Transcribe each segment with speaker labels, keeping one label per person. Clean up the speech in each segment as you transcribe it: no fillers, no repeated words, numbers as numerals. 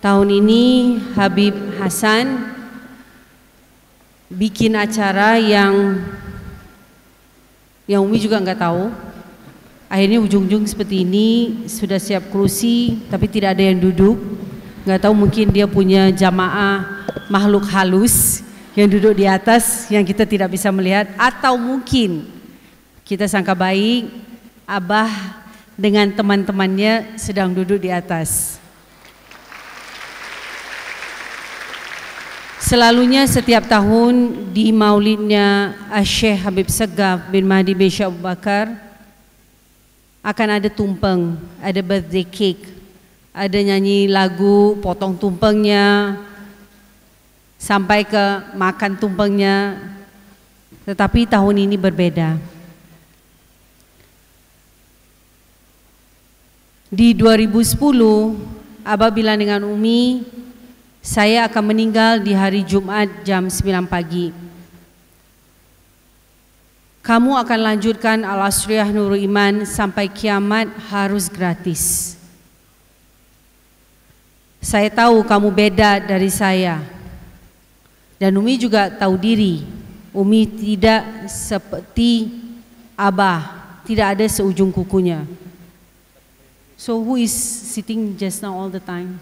Speaker 1: Tahun ini Habib Hasan bikin acara yang Umi juga nggak tahu. Akhirnya ujung-ujung seperti ini, sudah siap kursi tapi tidak ada yang duduk. Nggak tahu, mungkin dia punya jamaah makhluk halus yang duduk di atas yang kita tidak bisa melihat, atau mungkin kita sangka baik Abah dengan teman-temannya sedang duduk di atas. Selalunya setiap tahun di maulidnya Syekh Habib Segaf bin Mahdi bin Syekh Abu Bakar akan ada tumpeng, ada birthday cake, ada nyanyi lagu, potong tumpengnya, sampai ke makan tumpengnya. Tetapi tahun ini berbeda. Di 2010 Abah bilang dengan Umi, saya akan meninggal di hari Jumat jam 9 pagi. Kamu akan lanjutkan Al-Asriyah Nurul Iman sampai kiamat harus gratis. Saya tahu kamu beda dari saya. Dan Umi juga tahu diri. Umi tidak seperti Abah, tidak ada seujung kukunya. So who is sitting just now all the time?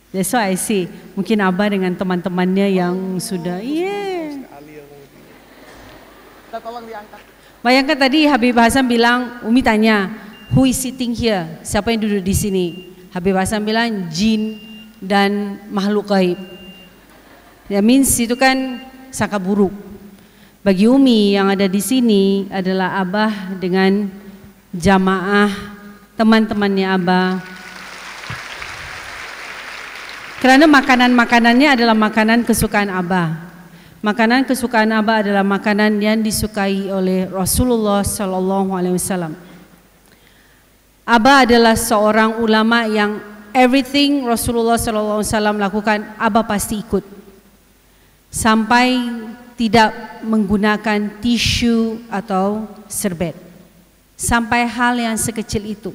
Speaker 1: That's why I say, mungkin Abah dengan teman-temannya yang sudah, Bayangkan tadi Habib Hasan bilang, Umi tanya, who is sitting here? Siapa yang duduk di sini? Habib Hasan bilang, jin dan makhluk gaib. Ya, means itu kan sangka buruk. Bagi Umi yang ada di sini adalah Abah dengan jamaah teman-temannya Abah. Karena makanan-makanannya adalah makanan kesukaan Abah. Makanan kesukaan Abah adalah makanan yang disukai oleh Rasulullah SAW. Abah adalah seorang ulama yang everything Rasulullah SAW lakukan, Abah pasti ikut. Sampai tidak menggunakan tisu atau serbet. Sampai hal yang sekecil itu.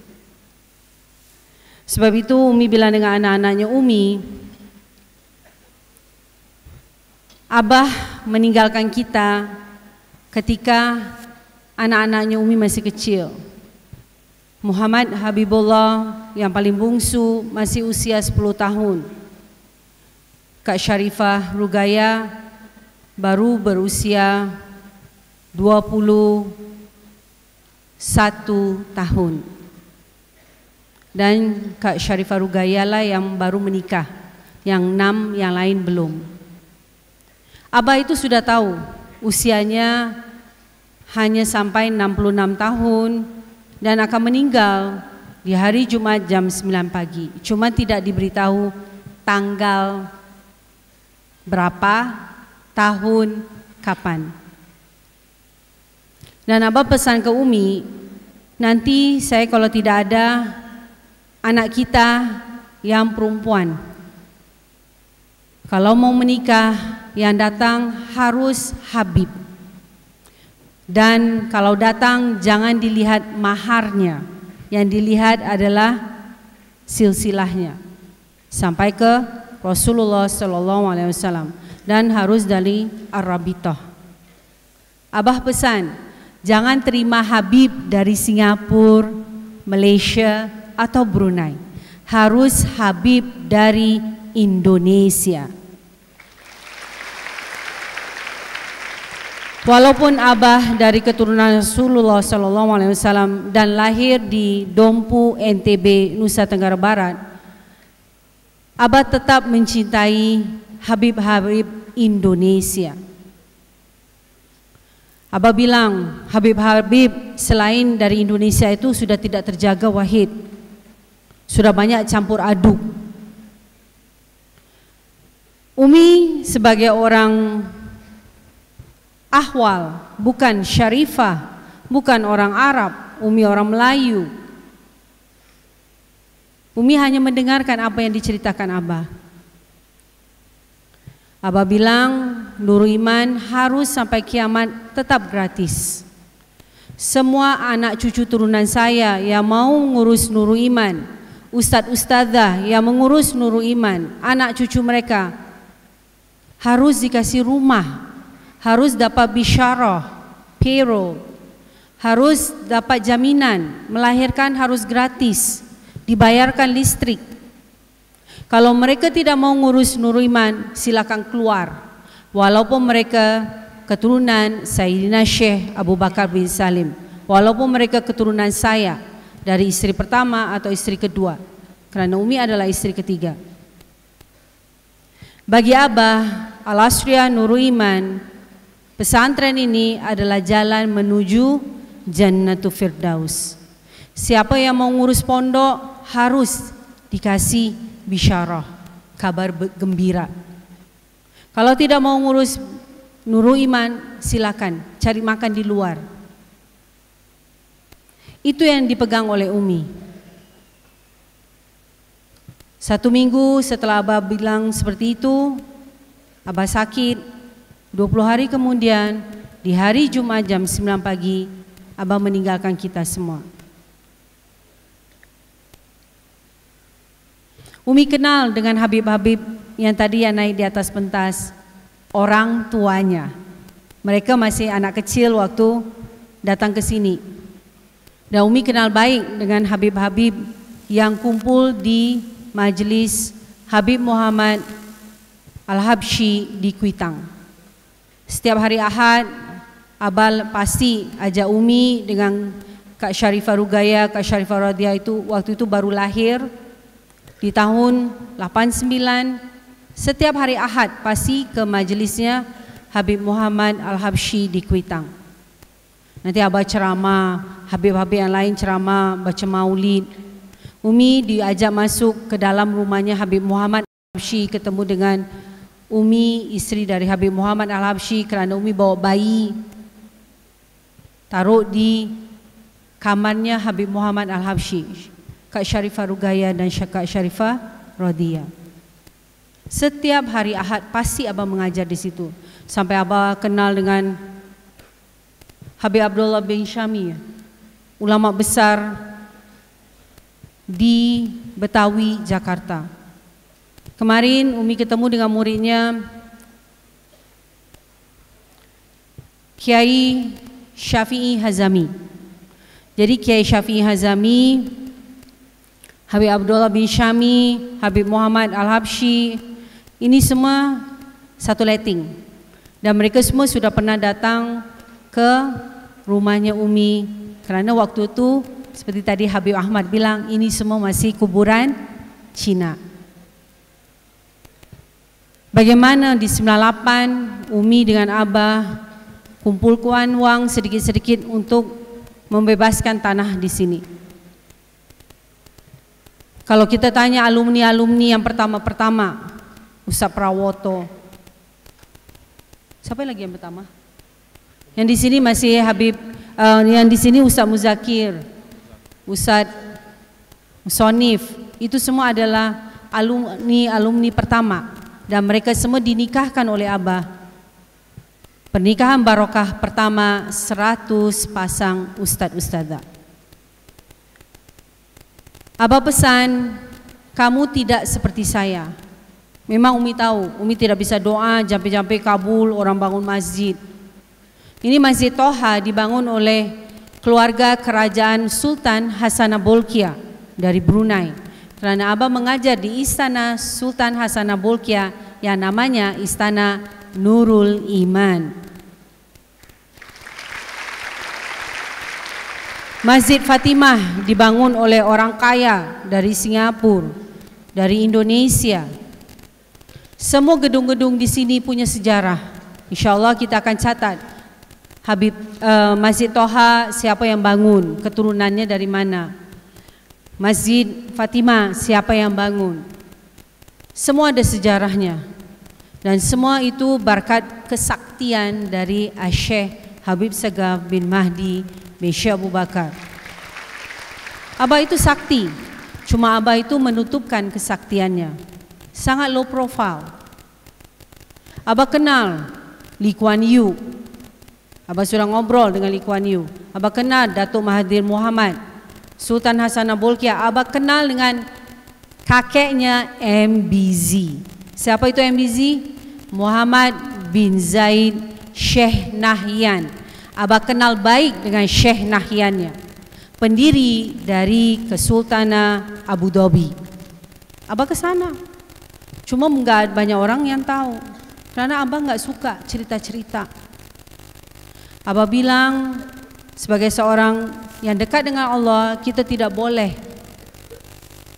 Speaker 1: Sebab itu Umi bilang dengan anak-anaknya, Umi, Abah meninggalkan kita ketika anak-anaknya Umi masih kecil. Muhammad Habibullah yang paling bungsu masih usia 10 tahun. Kak Syarifah Rugaya baru berusia 21 tahun. Dan Kak Syarifah Rugaya lah yang baru menikah, yang 6 yang lain belum. Abah itu sudah tahu usianya hanya sampai 66 tahun dan akan meninggal di hari Jumat jam 9 pagi. Cuma tidak diberitahu tanggal berapa, tahun, kapan. Dan Abah pesan ke Umi, nanti saya kalau tidak ada anak kita yang perempuan, kalau mau menikah yang datang harus Habib. Dan kalau datang jangan dilihat maharnya, yang dilihat adalah silsilahnya sampai ke Rasulullah SAW, dan harus dari Ar-Rabitah. Abah pesan, jangan terima Habib dari Singapura, Malaysia atau Brunei, harus Habib dari Indonesia. Walaupun Abah dari keturunan Rasulullah SAW dan lahir di Dompu, NTB, Nusa Tenggara Barat, Abah tetap mencintai Habib-Habib Indonesia. Abah bilang, Habib-Habib selain dari Indonesia itu sudah tidak terjaga wahid. Sudah banyak campur aduk. Umi sebagai orang Ahwal, bukan Syarifah, bukan orang Arab, Umi orang Melayu. Umi hanya mendengarkan apa yang diceritakan Abah. Abah bilang Nurul Iman harus sampai kiamat tetap gratis. Semua anak cucu turunan saya yang mau ngurus Nurul Iman ustadz-ustadzah yang mengurus Nurul Iman, anak cucu mereka harus dikasih rumah, harus dapat bisyarah, payroll, harus dapat jaminan, melahirkan harus gratis, dibayarkan listrik. Kalau mereka tidak mau ngurus Nurul Iman, silakan keluar. Walaupun mereka keturunan Sayyidina Syekh Abu Bakar bin Salim, walaupun mereka keturunan saya dari istri pertama atau istri kedua, karena Umi adalah istri ketiga. Bagi Abah Al-Asriah Nurul Iman, pesantren ini adalah jalan menuju Jannatul Firdaus. Siapa yang mau ngurus pondok harus dikasih bisyarah, kabar gembira. Kalau tidak mau ngurus Nurul Iman, silakan cari makan di luar. Itu yang dipegang oleh Umi. 1 minggu setelah Abah bilang seperti itu, Abah sakit. 20 hari kemudian, di hari Jumat jam 9 pagi, Abah meninggalkan kita semua. Umi kenal dengan Habib-Habib yang tadi yang naik di atas pentas, orang tuanya. Mereka masih anak kecil waktu datang ke sini. Dan Umi kenal baik dengan Habib-Habib yang kumpul di majelis Habib Muhammad Al-Habsyi di Kuitang. Setiap hari Ahad, Abah pasti ajak Umi dengan Kak Syarifah Rugaya, Kak Syarifah Rodiah itu waktu itu baru lahir di tahun 89. Setiap hari Ahad pasti ke majelisnya Habib Muhammad Al-Habsyi di Kuitang. Nanti Abah ceramah, Habib-Habib yang lain ceramah, baca maulid. Umi diajak masuk ke dalam rumahnya Habib Muhammad Al-Habsyi, ketemu dengan Umi, istri dari Habib Muhammad Al-Habsyi, kerana Umi bawa bayi, taruh di kamarnya Habib Muhammad Al-Habsyi, Kak Syarifah Rugaya dan Kak Syarifah Rodiah. Setiap hari Ahad pasti Abah mengajar di situ. Sampai Abah kenal dengan Habib Abdullah bin Syami, ulama besar di Betawi, Jakarta. Kemarin Umi ketemu dengan muridnya Kiai Syafi'i Hazami. Jadi Kiai Syafi'i Hazami, Habib Abdullah bin Syami, Habib Muhammad Al-Habsyi, ini semua satu letting. Dan mereka semua sudah pernah datang ke rumahnya Umi, kerana waktu itu seperti tadi Habib Ahmad bilang, ini semua masih kuburan Cina. Bagaimana di 98 Umi dengan Abah kumpulkan uang sedikit-sedikit untuk membebaskan tanah di sini. Kalau kita tanya alumni-alumni yang pertama-pertama, Ustaz Prawoto, siapa lagi yang pertama? Yang di sini masih Habib, yang di sini Ustaz Muzakir, Ustaz Musonif, itu semua adalah alumni pertama, dan mereka semua dinikahkan oleh Abah. Pernikahan barokah pertama 100 pasang ustadz-ustadzah. Abah pesan, kamu tidak seperti saya. Memang Umi tahu, Umi tidak bisa doa, jampi-jampi kabul, orang bangun masjid. Ini Masjid Toha dibangun oleh keluarga kerajaan Sultan Hasanah Bolkiah dari Brunei. Kerana Abah mengajar di Istana Sultan Hasanah Bolkiah yang namanya Istana Nurul Iman. Masjid Fatimah dibangun oleh orang kaya dari Singapura, dari Indonesia. Semua gedung-gedung di sini punya sejarah. InsyaAllah kita akan catat Habib Masjid Toha siapa yang bangun, keturunannya dari mana. Masjid Fatimah siapa yang bangun. Semua ada sejarahnya. Dan semua itu berkat kesaktian dari Syekh Habib Sagaf bin Mahdi bin Syekh Abu Bakar. Abah itu sakti, cuma Abah itu menutupkan kesaktiannya. Sangat low profile. Abah kenal Lee Kuan Yew. Abah sudah ngobrol dengan Lee Kuan Yew. Abah kenal Datuk Mahathir Mohamad, Sultan Hasanah Bolkiah. Abah kenal dengan kakeknya MBZ. Siapa itu MBZ? Muhammad bin Zaid Sheikh Nahyan. Abah kenal baik dengan Sheikh Nahyannya, pendiri dari Kesultanan Abu Dhabi. Abah ke sana, cuma nggak banyak orang yang tahu, karena Abah nggak suka cerita-cerita. Abah bilang, sebagai seorang yang dekat dengan Allah, kita tidak boleh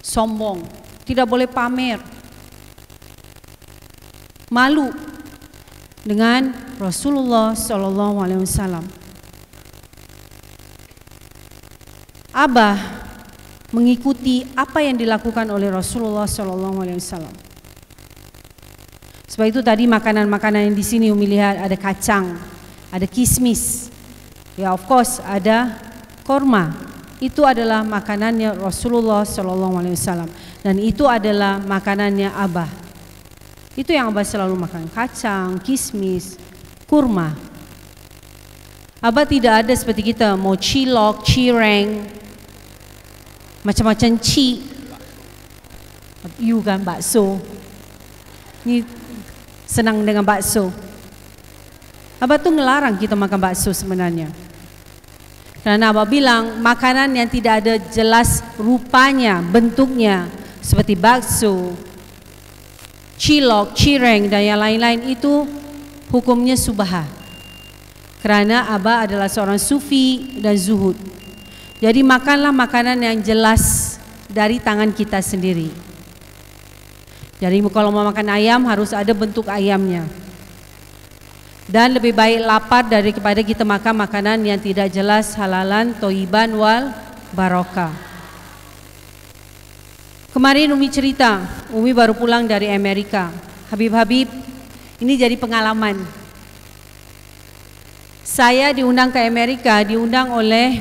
Speaker 1: sombong, tidak boleh pamer, malu dengan Rasulullah SAW. Abah mengikuti apa yang dilakukan oleh Rasulullah SAW. Sebab itu tadi makanan-makanan yang di sini Umi lihat ada kacang, ada kismis, ya of course ada korma. Itu adalah makanannya Rasulullah SAW, dan itu adalah makanannya Abah. Itu yang Abah selalu makan, kacang, kismis, kurma. Abah tidak ada seperti kita mau cilok, cireng, macam-macam ci. You kan bakso. Ni senang dengan bakso. Abah tuh ngelarang kita makan bakso sebenarnya. Karena Abah bilang makanan yang tidak ada jelas rupanya, bentuknya seperti bakso, cilok, cireng dan yang lain-lain itu hukumnya subhah. Karena Abah adalah seorang sufi dan zuhud. Jadi makanlah makanan yang jelas dari tangan kita sendiri. Jadi kalau mau makan ayam harus ada bentuk ayamnya. Dan lebih baik lapar daripada kita makan makanan yang tidak jelas, halalan, toiban, wal barokah. Kemarin Umi cerita, Umi baru pulang dari Amerika. Habib-habib, ini jadi pengalaman. Saya diundang ke Amerika, diundang oleh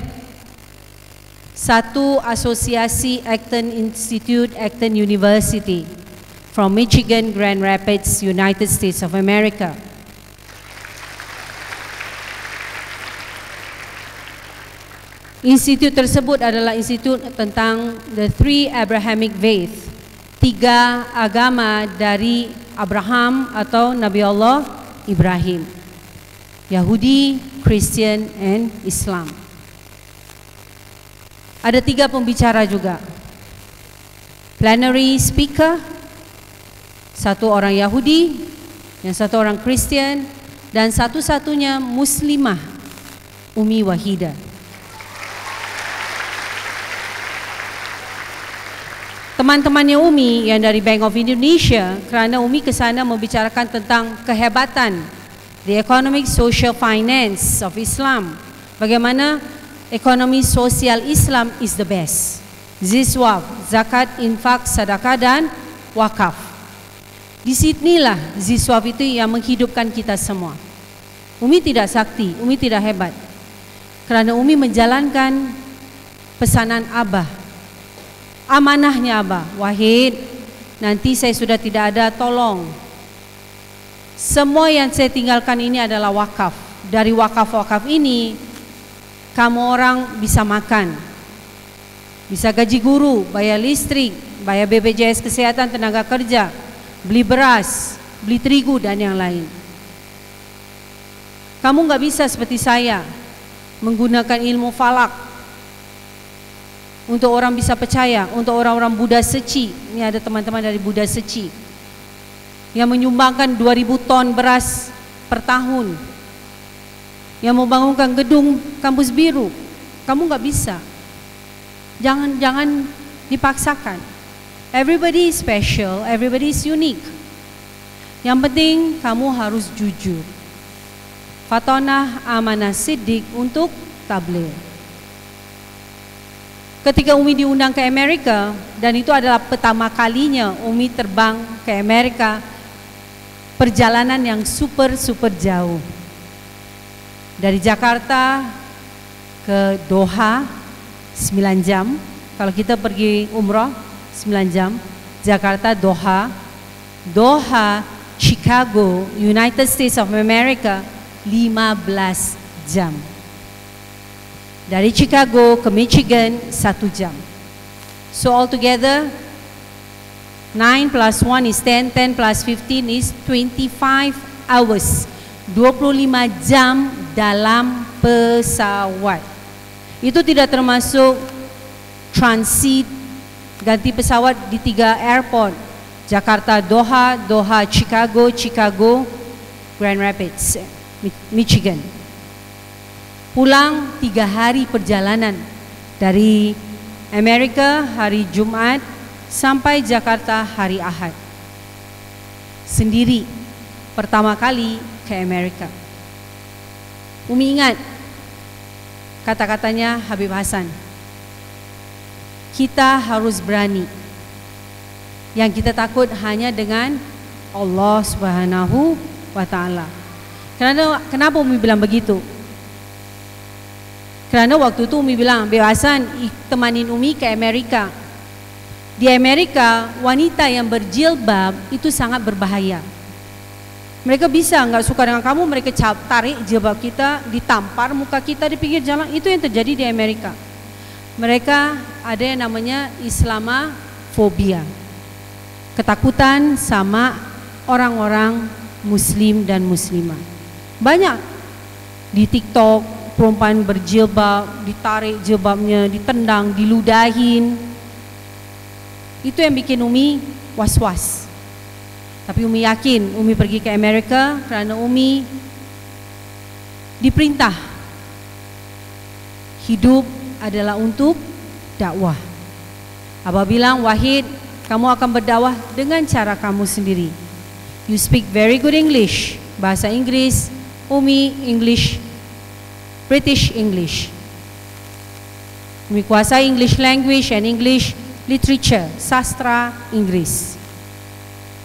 Speaker 1: satu asosiasi Acton Institute, Acton University from Michigan, Grand Rapids, United States of America. Institut tersebut adalah institut tentang the three Abrahamic faith, 3 agama dari Abraham atau Nabi Allah Ibrahim, Yahudi, Kristen, and Islam. Ada 3 pembicara juga, plenary speaker, 1 orang Yahudi, yang 1 orang Kristen, dan satu-satunya Muslimah, Umi Wahidah. Teman-temannya Umi yang dari Bank of Indonesia, kerana Umi ke sana membicarakan tentang kehebatan the economic social finance of Islam. Bagaimana ekonomi sosial Islam is the best. Ziswaf, zakat, infak, sedekah dan wakaf. Di sinilah ziswaf itu yang menghidupkan kita semua. Umi tidak sakti, Umi tidak hebat. Kerana Umi menjalankan pesanan Abah, amanahnya Abah, Wahid, nanti saya sudah tidak ada, tolong. Semua yang saya tinggalkan ini adalah wakaf. Dari wakaf-wakaf ini, kamu orang bisa makan, bisa gaji guru, bayar listrik, bayar BPJS Kesehatan, tenaga kerja, beli beras, beli terigu dan yang lain. Kamu nggak bisa seperti saya menggunakan ilmu falak untuk orang bisa percaya, untuk orang-orang Buddha Seci. Ini ada teman-teman dari Buddha Seci yang menyumbangkan 2000 ton beras per tahun, yang membangunkan gedung kampus biru. Kamu nggak bisa. Jangan dipaksakan. Everybody is special, everybody is unique. Yang penting kamu harus jujur. Fatonah amanah siddiq untuk tabligh. Ketika Umi diundang ke Amerika, dan itu adalah pertama kalinya Umi terbang ke Amerika, perjalanan yang super jauh. Dari Jakarta ke Doha 9 jam. Kalau kita pergi umrah 9 jam. Jakarta, Doha, Chicago, United States of America 15 jam. Dari Chicago ke Michigan 1 jam. So altogether 9 plus 1 is 10, 10 plus 15 is 25 hours. 25 jam dalam pesawat. Itu tidak termasuk transit, ganti pesawat di 3 airport. Jakarta, Doha, Doha, Chicago, Chicago, Grand Rapids, Michigan. Pulang 3 hari perjalanan dari Amerika hari Jumat sampai Jakarta hari Ahad. Sendiri, pertama kali ke Amerika. Umi ingat kata-katanya Habib Hasan. Kita harus berani. Yang kita takut hanya dengan Allah Subhanahu wa Ta'ala. Kenapa Umi bilang begitu? Karena waktu itu Umi bilang, Habib Hasan temanin Umi ke Amerika. Di Amerika, wanita yang berjilbab itu sangat berbahaya. Mereka bisa nggak suka dengan kamu, mereka tarik jilbab kita, ditampar muka kita di pinggir jalan. Itu yang terjadi di Amerika. Mereka ada yang namanya Islamofobia, ketakutan sama orang-orang Muslim dan Muslimah. Banyak di TikTok perempuan berjilbab, ditarik jilbabnya, ditendang, diludahin. Itu yang bikin Umi was-was. Tapi Umi yakin Umi pergi ke Amerika kerana Umi diperintah hidup adalah untuk dakwah. Abah bilang, Wahid, kamu akan berdakwah dengan cara kamu sendiri. You speak very good English, bahasa Inggris. Umi English, British English. Umi kuasai English language and English literature, sastra Inggris.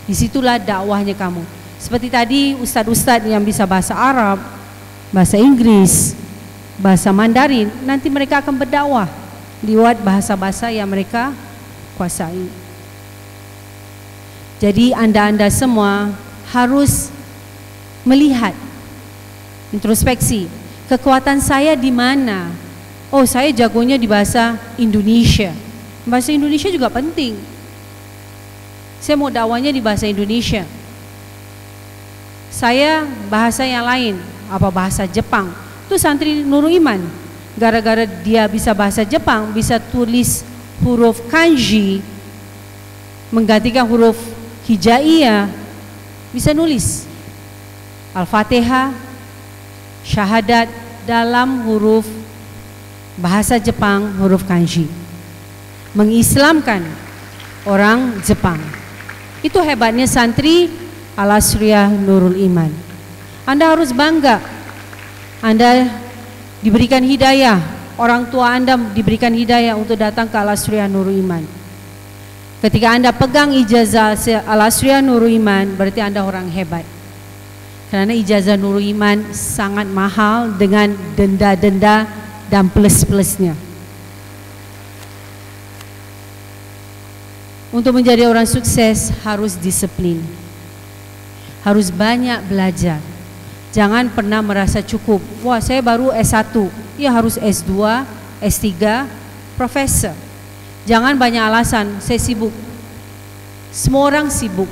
Speaker 1: Disitulah dakwahnya kamu. Seperti tadi ustaz-ustaz yang bisa bahasa Arab, bahasa Inggris, bahasa Mandarin, nanti mereka akan berdakwah lewat bahasa-bahasa yang mereka kuasai. Jadi anda-anda semua harus melihat, introspeksi, kekuatan saya di mana. Oh, saya jagonya di bahasa Indonesia. Bahasa Indonesia juga penting. Saya mau dakwahnya di bahasa Indonesia. Saya bahasa yang lain, apa bahasa Jepang. Itu santri Nurul Iman. Gara-gara dia bisa bahasa Jepang, bisa tulis huruf kanji, menggantikan huruf hijaiyah, bisa nulis Al-Fatihah, syahadat dalam huruf bahasa Jepang, huruf kanji. Mengislamkan orang Jepang. Itu hebatnya santri Al-Asriyah Nurul Iman. Anda harus bangga. Anda diberikan hidayah, orang tua Anda diberikan hidayah untuk datang ke Al-Asriyah Nurul Iman. Ketika Anda pegang ijazah Al-Asriyah Nurul Iman, berarti Anda orang hebat. Karena ijazah Nurul Iman sangat mahal dengan denda-denda dan plus-plusnya. Untuk menjadi orang sukses harus disiplin, harus banyak belajar. Jangan pernah merasa cukup. Wah, saya baru S1, ya harus S2, S3, profesor. Jangan banyak alasan, saya sibuk. Semua orang sibuk.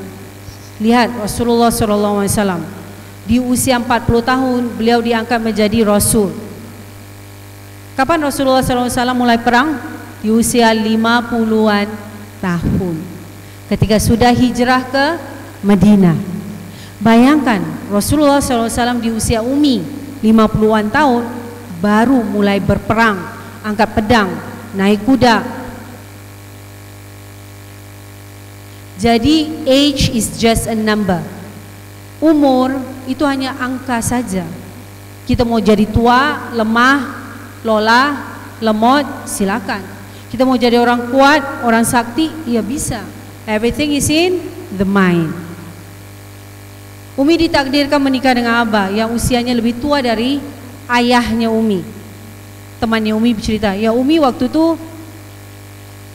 Speaker 1: Lihat Rasulullah SAW, di usia 40 tahun beliau diangkat menjadi Rasul. Kapan Rasulullah SAW mulai perang? Di usia 50-an tahun, ketika sudah hijrah ke Madinah. Bayangkan Rasulullah SAW di usia Umi 50-an tahun baru mulai berperang, angkat pedang, naik kuda. Jadi age is just a number. Umur itu hanya angka saja. Kita mau jadi tua, lemah, lola, lemot, silakan. Kita mau jadi orang kuat, orang sakti, ya bisa. Everything is in the mind. Umi ditakdirkan menikah dengan Abah yang usianya lebih tua dari ayahnya Umi. Temannya Umi bercerita, ya Umi waktu itu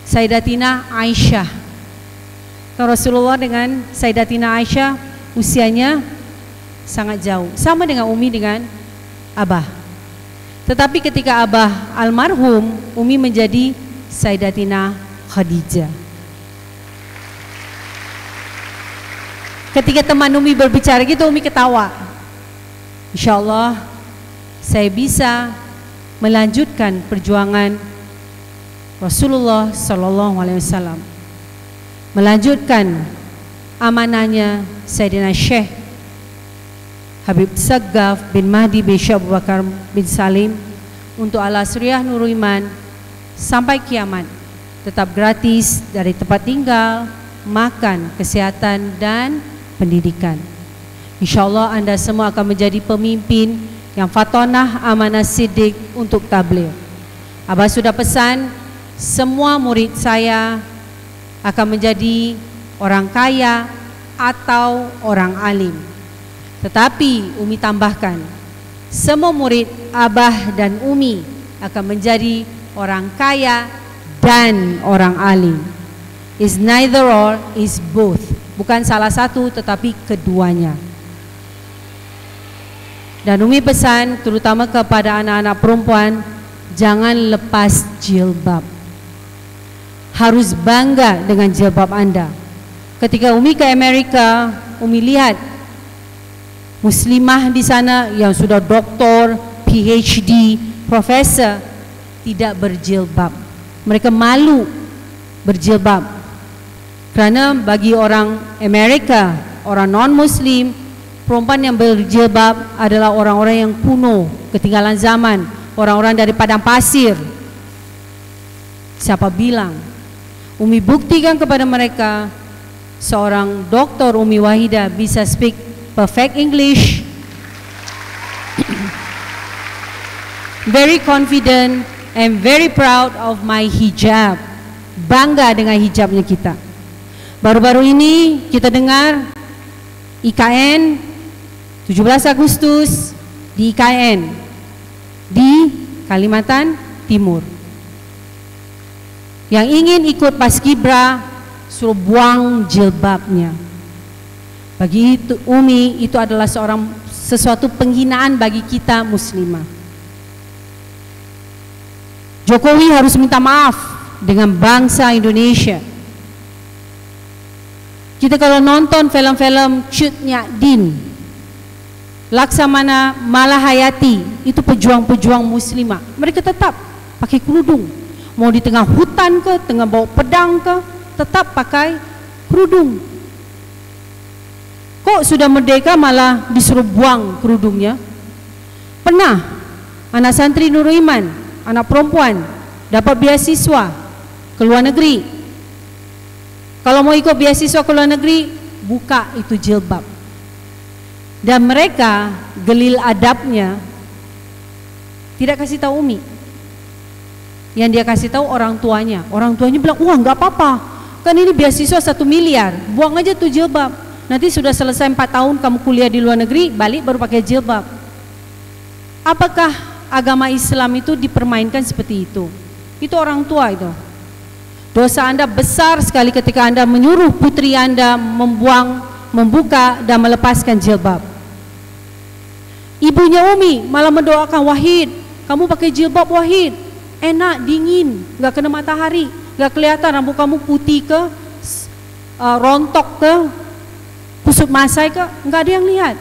Speaker 1: Sayyidatina Aisyah. Rasulullah dengan Sayyidatina Aisyah usianya sangat jauh. Sama dengan Umi dengan Abah. Tetapi ketika Abah almarhum, Umi menjadi Sayyidatina Khadijah. Ketika teman Umi berbicara gitu, Umi ketawa. Insya Allah saya bisa melanjutkan perjuangan Rasulullah Sallallahu Alaihi Wasallam, melanjutkan amanahnya Sayyidina Syekh Habib Saggaf bin Mahdi bin Syekh Abu Bakar bin Salim untuk Al-Asriyah Nurul Iman sampai kiamat, tetap gratis dari tempat tinggal, makan, kesehatan, dan pendidikan. Insya Allah Anda semua akan menjadi pemimpin yang fatonah amanah sidik untuk tabligh. Abah sudah pesan semua murid saya akan menjadi orang kaya atau orang alim. Tetapi Umi tambahkan, semua murid Abah dan Umi akan menjadi orang kaya dan orang alim. Is neither or, is both. Bukan salah satu tetapi keduanya. Dan Umi pesan terutama kepada anak-anak perempuan, jangan lepas jilbab. Harus bangga dengan jilbab Anda. Ketika Umi ke Amerika, Umi lihat muslimah di sana yang sudah doktor, PhD, profesor tidak berjilbab. Mereka malu berjilbab. Karena bagi orang Amerika, orang non-muslim, perempuan yang berjilbab adalah orang-orang yang kuno, ketinggalan zaman, orang-orang dari padang pasir. Siapa bilang? Umi buktikan kepada mereka, seorang doktor Umi Wahidah bisa speak perfect English, very confident and very proud of my hijab. Bangga dengan hijabnya kita. Baru-baru ini kita dengar IKN 17 Agustus di IKN di Kalimantan Timur. Yang ingin ikut paskibra suruh buang jilbabnya. Bagi itu, Umi itu adalah sesuatu penghinaan bagi kita muslimah. Jokowi harus minta maaf dengan bangsa Indonesia. Kita kalau nonton film-film Cut Nyak Din, Laksamana Malahayati, itu pejuang-pejuang muslimah. Mereka tetap pakai kerudung. Mau di tengah hutan ke, tengah bawa pedang ke, tetap pakai kerudung. Kok sudah merdeka malah disuruh buang kerudungnya? Pernah anak santri Nurul Iman, anak perempuan, dapat beasiswa ke luar negeri. Kalau mau ikut beasiswa ke luar negeri, buka itu jilbab. Dan mereka gelil adabnya, tidak kasih tahu Umi. Yang dia kasih tahu orang tuanya. Orang tuanya bilang, wah nggak apa-apa, kan ini beasiswa 1 miliar, buang aja tuh jilbab. Nanti sudah selesai 4 tahun kamu kuliah di luar negeri, balik baru pakai jilbab. Apakah agama Islam itu dipermainkan seperti itu? Itu orang tua itu. Dosa Anda besar sekali ketika Anda menyuruh putri Anda membuka dan melepaskan jilbab. Ibunya Umi malah mendoakan, Wahid, kamu pakai jilbab Wahid, enak, dingin, gak kena matahari, gak kelihatan rambut kamu putih ke, rontok ke, kusut masai ke, gak ada yang lihat.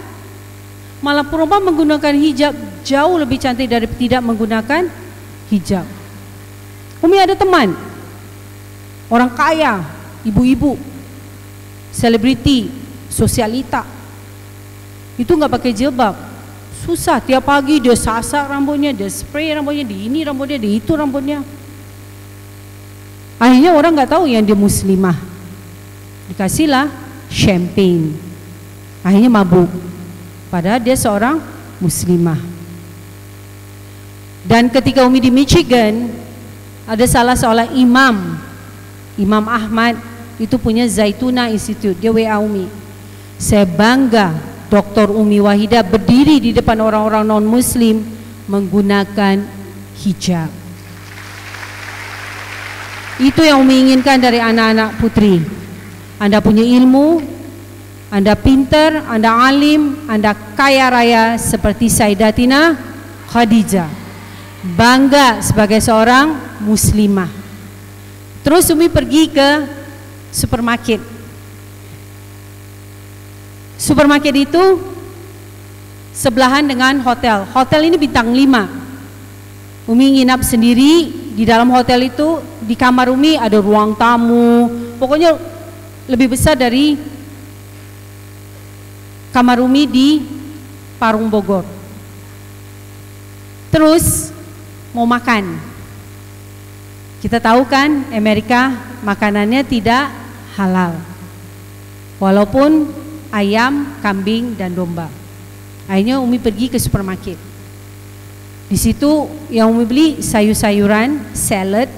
Speaker 1: Malah perempuan menggunakan hijab jauh lebih cantik dari tidak menggunakan hijab. Umi ada teman, orang kaya, ibu-ibu, selebriti, sosialita, itu nggak pakai jilbab, susah. Tiap pagi dia sasak rambutnya, dia spray rambutnya, di ini rambutnya, di itu rambutnya. Akhirnya orang nggak tahu yang dia muslimah, dikasihlah champagne, akhirnya mabuk, padahal dia seorang muslimah. Dan ketika Umi di Michigan, ada salah seorang Imam Ahmad, itu punya Zaituna Institute. Dia WA Umi, saya bangga Dr. Umi Wahidah berdiri di depan orang-orang non-muslim menggunakan hijab. Itu yang Umi inginkan dari anak-anak putri. Anda punya ilmu, Anda pintar, Anda alim, Anda kaya raya seperti Sayyidatina Khadijah. Bangga sebagai seorang muslimah. Terus Umi pergi ke supermarket. Supermarket itu sebelahan dengan hotel. Hotel ini bintang 5. Umi nginap sendiri di dalam hotel itu. Di kamar Umi ada ruang tamu, pokoknya lebih besar dari kamar Umi di Parung Bogor. Terus mau makan, kita tahu kan Amerika makanannya tidak halal, walaupun ayam, kambing, dan domba. Akhirnya Umi pergi ke supermarket. Di situ yang Umi beli sayur-sayuran, salad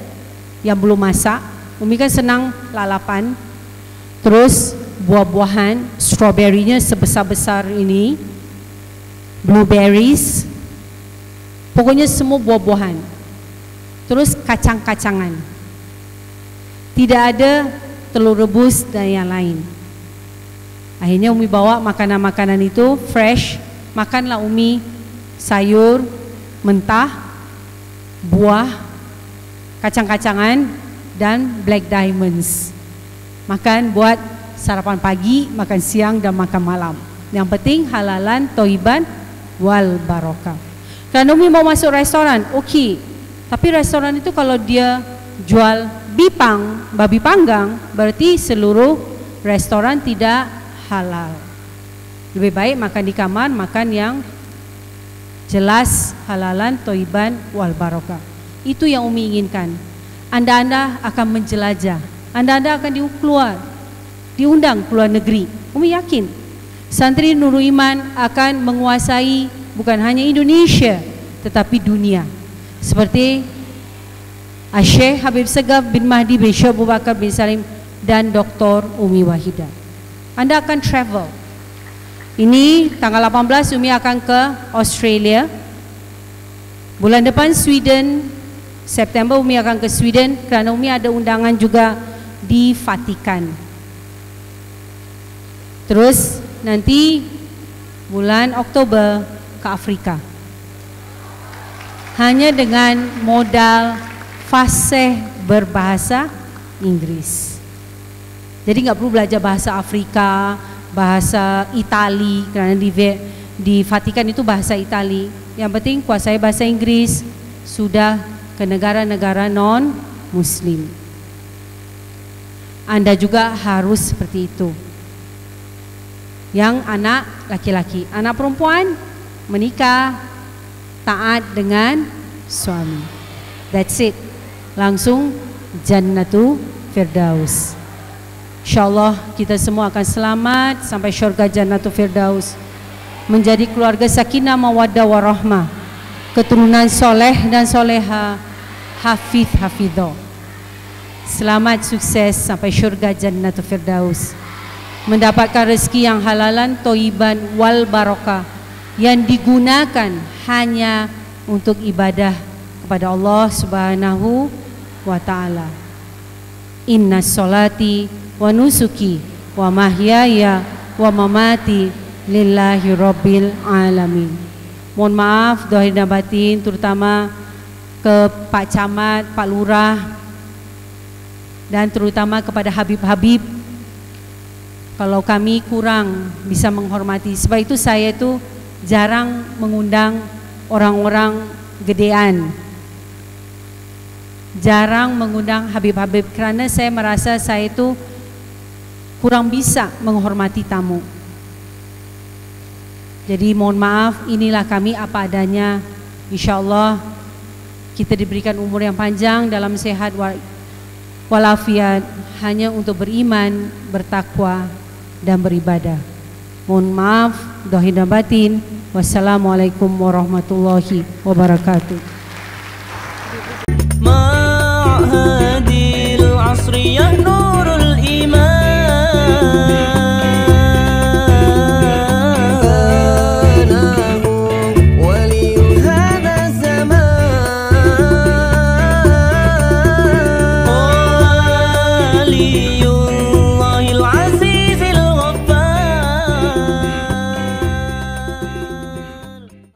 Speaker 1: yang belum masak. Umi kan senang lalapan. Terus buah-buahan, strawberry-nya sebesar-besar ini, blueberries, pokoknya semua buah-buahan. Terus kacang-kacangan. Tidak ada telur rebus dan yang lain. Akhirnya Umi bawa makanan-makanan itu fresh. Makanlah Umi sayur mentah, buah, kacang-kacangan, dan black diamonds. Makan buat sarapan pagi, makan siang, dan makan malam. Yang penting halalan, toiban, wal barokah. Karena Umi mau masuk restoran, okey. Tapi restoran itu kalau dia jual bipang, babi panggang, berarti seluruh restoran tidak halal. Lebih baik makan di kamar, makan yang jelas halalan, toiban, wal barokah. Itu yang Umi inginkan. Anda akan menjelajah, Anda akan diundang keluar negeri. Umi yakin santri Nurul Iman akan menguasai bukan hanya Indonesia tetapi dunia. Seperti Syekh Habib Segaf bin Mahdi bin Syekh Abu Bakar bin Salim dan Dr. Umi Wahidah. Anda akan travel. Ini tanggal 18 Umi akan ke Australia. Bulan depan Sweden, September Umi akan ke Sweden kerana Umi ada undangan juga di Vatikan. Terus nanti bulan Oktober ke Afrika. Hanya dengan modal fasih berbahasa Inggris. Jadi nggak perlu belajar bahasa Afrika, bahasa Itali, kerana di Vatikan itu bahasa Itali. Yang penting kuasai bahasa Inggris, sudah ke negara-negara non-Muslim. Anda juga harus seperti itu. Yang anak laki-laki, anak perempuan menikah, taat dengan suami. That's it. Langsung Jannatu Firdaus. InsyaAllah kita semua akan selamat sampai syurga Jannatu Firdaus, menjadi keluarga sakinah mawaddah warahmah, keturunan soleh dan soleha, hafidh hafidho. Selamat sukses sampai syurga Jannatu Firdaus, mendapatkan rezeki yang halalan, toiban, wal barokah, yang digunakan hanya untuk ibadah kepada Allah Subhanahu wa ta'ala. Inna sholati wa nusuki wa mahyaya wa mamati lillahi rabbil alamin. Mohon maaf dohir dan batin, terutama ke Pak Camat, Pak Lurah, dan terutama kepada Habib-Habib, kalau kami kurang bisa menghormati. Sebab itu saya itu jarang mengundang orang-orang gedean, jarang mengundang Habib-Habib, kerana saya merasa saya itu kurang bisa menghormati tamu. Jadi mohon maaf, inilah kami apa adanya. InsyaAllah kita diberikan umur yang panjang dalam sehat walafiat, hanya untuk beriman, bertakwa, dan beribadah. Mohon maaf, dohir dan batin. Wassalamualaikum warahmatullahi wabarakatuh.